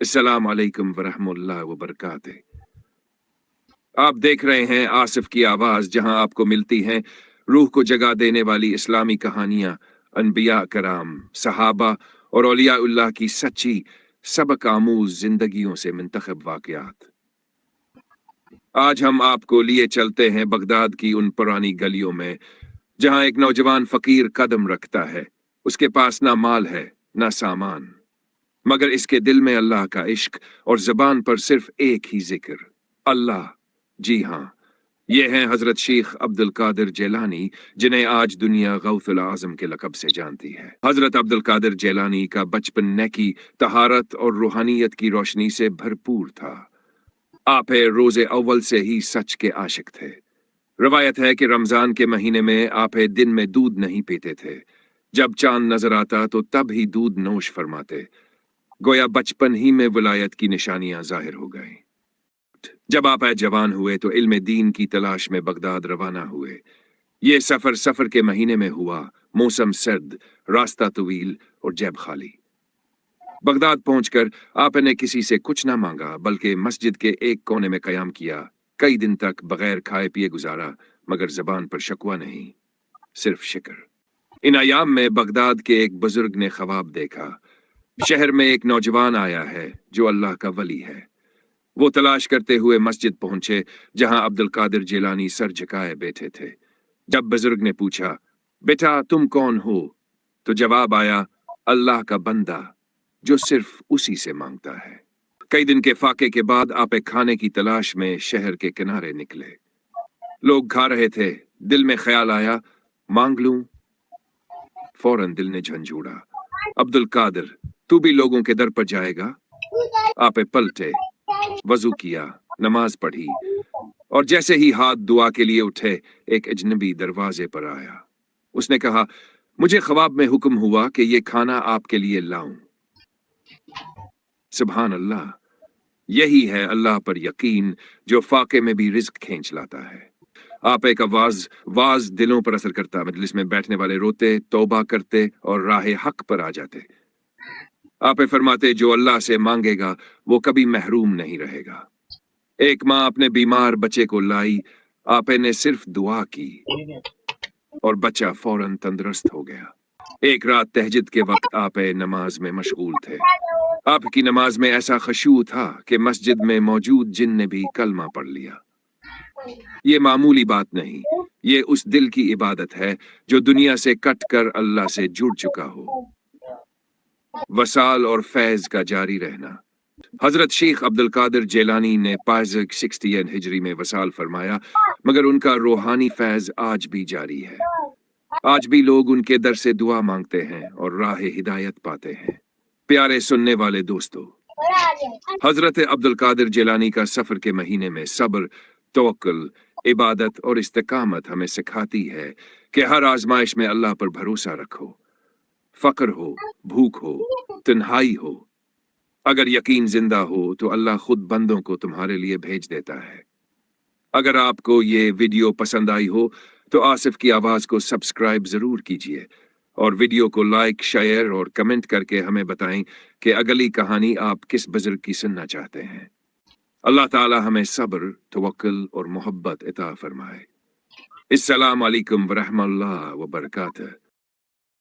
अस्सलाम वालेकुम वरहमतुल्लाहि वबरकातुह। आप देख रहे हैं आसिफ की आवाज, जहां आपको मिलती हैं रूह को जगा देने वाली इस्लामी कहानियां, अनबिया कराम, सहाबा और औलिया की सच्ची सबक आमूज जिंदगियों से मुंतखब वाकयात। आज हम आपको लिए चलते हैं बगदाद की उन पुरानी गलियों में जहां एक नौजवान फकीर कदम रखता है। उसके पास ना माल है ना सामान, मगर इसके दिल में अल्लाह का इश्क और जबान पर सिर्फ एक ही जिक्र, अल्लाह। जी हाँ, ये हैं हजरत शेख अब्दुल कादिर जेलानी, जिन्हें आज दुनिया गौसुल आजम के लकब से जानती है। हजरत अब्दुल कादिर जेलानी का बचपन नेकी, तहारत और रूहानियत की रोशनी से भरपूर था। आप रोजे अव्वल से ही सच के आशिक थे। रवायत है कि रमजान के महीने में आप दिन में दूध नहीं पीते थे। जब चांद नजर आता तो तब ही दूध नोश फरमाते। गोया बचपन ही में विलायत की निशानियां जाहिर हो गईं। जब आप जवान हुए तो इल्म दीन की तलाश में बगदाद रवाना हुए। ये सफर के महीने में हुआ। मौसम सर्द, रास्ता तवील और जेब खाली। बगदाद पहुंचकर आपने किसी से कुछ ना मांगा, बल्कि मस्जिद के एक कोने में कयाम किया। कई दिन तक बगैर खाए पिए गुजारा, मगर जबान पर शकवा नहीं, सिर्फ शिक्र। इन अयाम में बगदाद के एक बुजुर्ग ने ख्वाब देखा। शहर में एक नौजवान आया है जो अल्लाह का वली है। वो तलाश करते हुए मस्जिद पहुंचे, जहां अब्दुल कादिर जेलानी सर झुकाए बैठे थे। जब बुजुर्ग ने पूछा, बेटा तुम कौन हो, तो जवाब आया, अल्लाह का बंदा जो सिर्फ उसी से मांगता है। कई दिन के फाके के बाद आप खाने की तलाश में शहर के किनारे निकले। लोग खा रहे थे। दिल में ख्याल आया, मांग लूं। फौरन दिल ने झंझोड़ा, अब्दुल कादिर तू भी लोगों के दर पर जाएगा? आप पलटे, वजू किया, नमाज पढ़ी, और जैसे ही हाथ दुआ के लिए उठे, एक अजनबी दरवाजे पर आया। उसने कहा, मुझे ख्वाब में हुक्म हुआ कि ये खाना आपके लिए लाऊं। सुभान अल्लाह, यही है अल्लाह पर यकीन, जो फाके में भी रिज्क खींच लाता है। आप एक वाज दिलों पर असर करता। मजलिस में बैठने वाले रोते, तौबा करते और राह हक पर आ जाते। आप फरमाते, जो अल्लाह से मांगेगा वो कभी महरूम नहीं रहेगा। एक माँ अपने बीमार बच्चे को लाई। आपने सिर्फ दुआ की और बच्चा फौरन तंदुरुस्त हो गया। एक रात तहज्जुद के वक्त आप नमाज में मशगूल थे। आपकी नमाज में ऐसा खशू था कि मस्जिद में मौजूद जिन ने भी कलमा पढ़ लिया। ये मामूली बात नहीं, ये उस दिल की इबादत है जो दुनिया से कट कर अल्लाह से जुड़ चुका हो। वसाल और फैज का जारी रहना। हजरत शेख अब्दुल कादिर जेलानी ने 560 हिजरी में वसाल फरमाया, मगर उनका रूहानी फैज आज भी जारी है। आज भी लोग उनके दर से दुआ मांगते हैं और राह हिदायत पाते हैं। प्यारे सुनने वाले दोस्तों, हजरत अब्दुल कादिर जेलानी का सफर के महीने में सब्र, तवक्कुल, इबादत और इस्तिकामत हमें सिखाती है कि हर आजमाइश में अल्लाह पर भरोसा रखो। फक्र हो, भूख हो, तन्हाई हो, अगर यकीन जिंदा हो तो अल्लाह खुद बंदों को तुम्हारे लिए भेज देता है। अगर आपको ये वीडियो पसंद आई हो तो आसिफ की आवाज को सब्सक्राइब जरूर कीजिए और वीडियो को लाइक, शेयर और कमेंट करके हमें बताएं कि अगली कहानी आप किस बुजुर्ग की सुनना चाहते हैं। अल्लाह ताला हमें सब्र, तवक्कुल और मोहब्बत अता फरमाए। अस्सलाम वालेकुम वरहमतुल्लाहि वबरकातुह।